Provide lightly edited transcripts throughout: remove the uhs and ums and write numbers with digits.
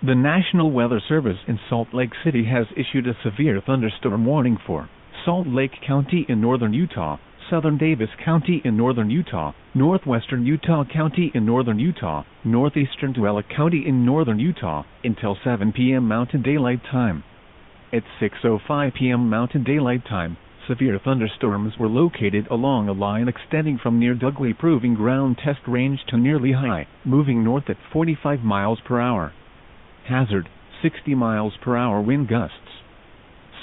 The National Weather Service in Salt Lake City has issued a severe thunderstorm warning for Salt Lake County in northern Utah, southern Davis County in northern Utah, northwestern Utah County in northern Utah, northeastern Tooele County in northern Utah, until 7 p.m. Mountain Daylight Time. At 6:05 p.m. Mountain Daylight Time, severe thunderstorms were located along a line extending from near Dugway Proving Ground Test Range to near Lehi, moving north at 45 miles per hour. Hazard, 60 miles per hour wind gusts.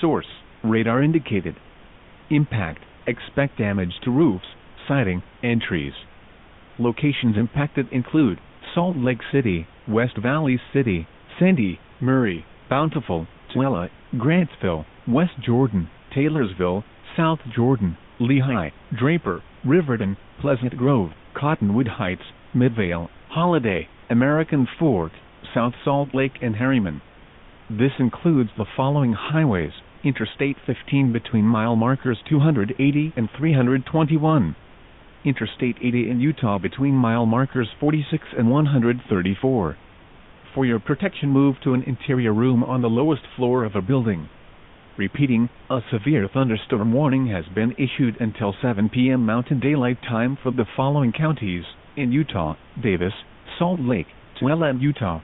Source, radar indicated. Impact, expect damage to roofs, siding, and trees. Locations impacted include Salt Lake City, West Valley City, Sandy, Murray, Bountiful, Tooele, Grantsville, West Jordan, Taylorsville, South Jordan, Lehi, Draper, Riverton, Pleasant Grove, Cottonwood Heights, Midvale, Holiday, American Fork, South Salt Lake and Harriman. This includes the following highways: Interstate 15 between mile markers 280 and 321. Interstate 80 in Utah between mile markers 46 and 134. For your protection, move to an interior room on the lowest floor of a building. Repeating, a severe thunderstorm warning has been issued until 7 p.m. Mountain Daylight Time for the following counties in Utah: Davis, Salt Lake, Tooele and Utah.